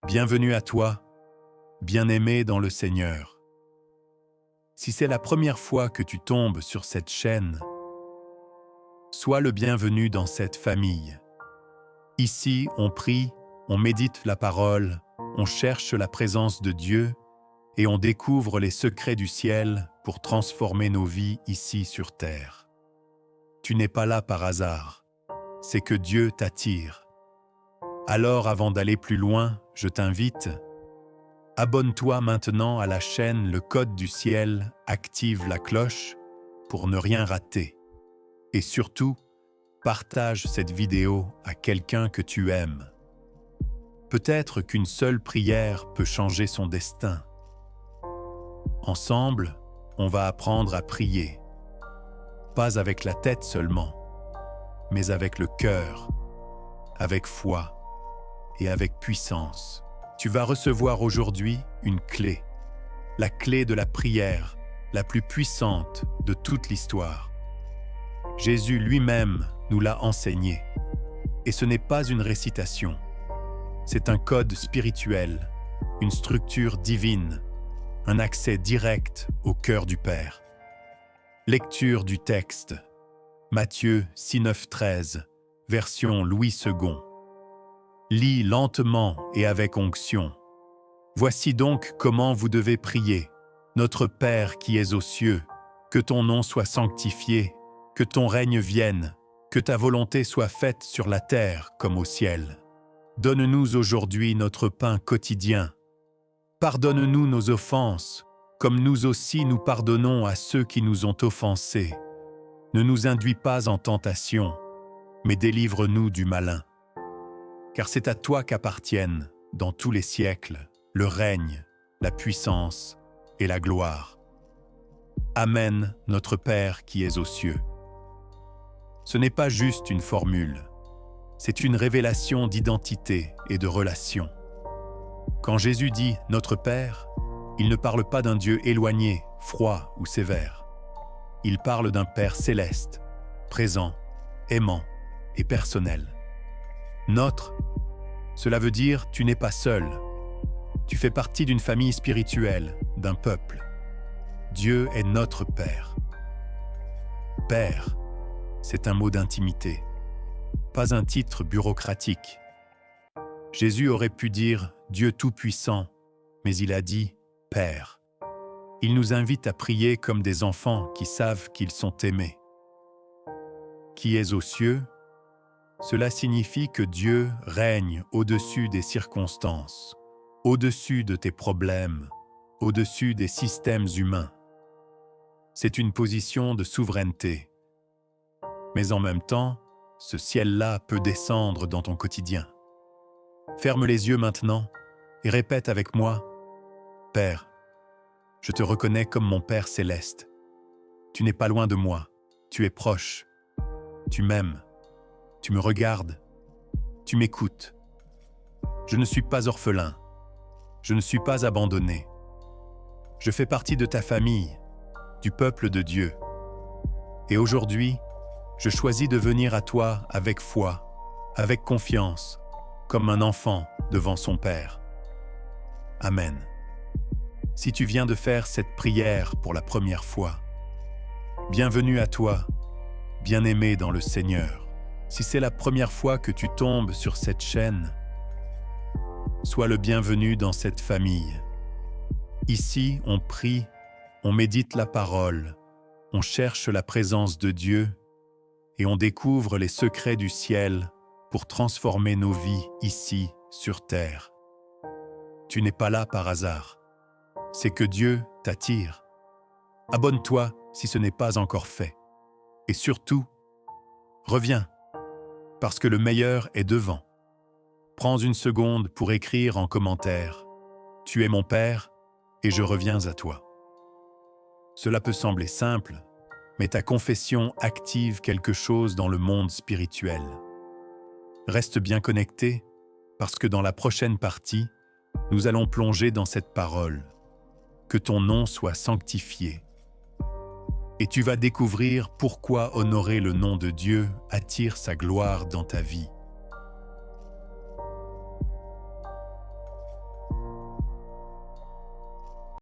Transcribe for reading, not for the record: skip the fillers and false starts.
Bienvenue à toi, bien-aimé dans le Seigneur. Si c'est la première fois que tu tombes sur cette chaîne, sois le bienvenu dans cette famille. Ici, on prie, on médite la parole, on cherche la présence de Dieu et on découvre les secrets du ciel pour transformer nos vies ici sur terre. Tu n'es pas là par hasard, c'est que Dieu t'attire. Alors, avant d'aller plus loin, je t'invite, abonne-toi maintenant à la chaîne Le Code du Ciel, active la cloche pour ne rien rater. Et surtout, partage cette vidéo à quelqu'un que tu aimes. Peut-être qu'une seule prière peut changer son destin. Ensemble, on va apprendre à prier. Pas avec la tête seulement, mais avec le cœur, avec foi et avec puissance. Tu vas recevoir aujourd'hui une clé, la clé de la prière, la plus puissante de toute l'histoire. Jésus lui-même nous l'a enseigné. Et ce n'est pas une récitation, c'est un code spirituel, une structure divine, un accès direct au cœur du Père. Lecture du texte, Matthieu 6,9-13, version Louis II. Lis lentement et avec onction. Voici donc comment vous devez prier. Notre Père qui es aux cieux, que ton nom soit sanctifié, que ton règne vienne, que ta volonté soit faite sur la terre comme au ciel. Donne-nous aujourd'hui notre pain quotidien. Pardonne-nous nos offenses, comme nous aussi nous pardonnons à ceux qui nous ont offensés. Ne nous induis pas en tentation, mais délivre-nous du malin. Car c'est à toi qu'appartiennent, dans tous les siècles, le règne, la puissance et la gloire. Amen, notre Père qui es aux cieux. Ce n'est pas juste une formule, c'est une révélation d'identité et de relation. Quand Jésus dit « Notre Père », il ne parle pas d'un Dieu éloigné, froid ou sévère. Il parle d'un Père céleste, présent, aimant et personnel. Notre, cela veut dire tu n'es pas seul. Tu fais partie d'une famille spirituelle, d'un peuple. Dieu est notre Père. Père, c'est un mot d'intimité, pas un titre bureaucratique. Jésus aurait pu dire Dieu Tout-Puissant, mais il a dit Père. Il nous invite à prier comme des enfants qui savent qu'ils sont aimés. Qui est aux cieux? Cela signifie que Dieu règne au-dessus des circonstances, au-dessus de tes problèmes, au-dessus des systèmes humains. C'est une position de souveraineté. Mais en même temps, ce ciel-là peut descendre dans ton quotidien. Ferme les yeux maintenant et répète avec moi « Père, je te reconnais comme mon Père céleste. Tu n'es pas loin de moi, tu es proche, tu m'aimes. Tu me regardes, tu m'écoutes. Je ne suis pas orphelin, je ne suis pas abandonné. Je fais partie de ta famille, du peuple de Dieu. Et aujourd'hui, je choisis de venir à toi avec foi, avec confiance, comme un enfant devant son Père. Amen. Si tu viens de faire cette prière pour la première fois, bienvenue à toi, bien-aimé dans le Seigneur. Si c'est la première fois que tu tombes sur cette chaîne, sois le bienvenu dans cette famille. Ici, on prie, on médite la parole, on cherche la présence de Dieu et on découvre les secrets du ciel pour transformer nos vies ici sur terre. Tu n'es pas là par hasard, c'est que Dieu t'attire. Abonne-toi si ce n'est pas encore fait. Et surtout, reviens. Parce que le meilleur est devant. Prends une seconde pour écrire en commentaire « Tu es mon Père et je reviens à toi ». Cela peut sembler simple, mais ta confession active quelque chose dans le monde spirituel. Reste bien connecté, parce que dans la prochaine partie, nous allons plonger dans cette parole. Que ton nom soit sanctifié. Et tu vas découvrir pourquoi honorer le nom de Dieu attire sa gloire dans ta vie.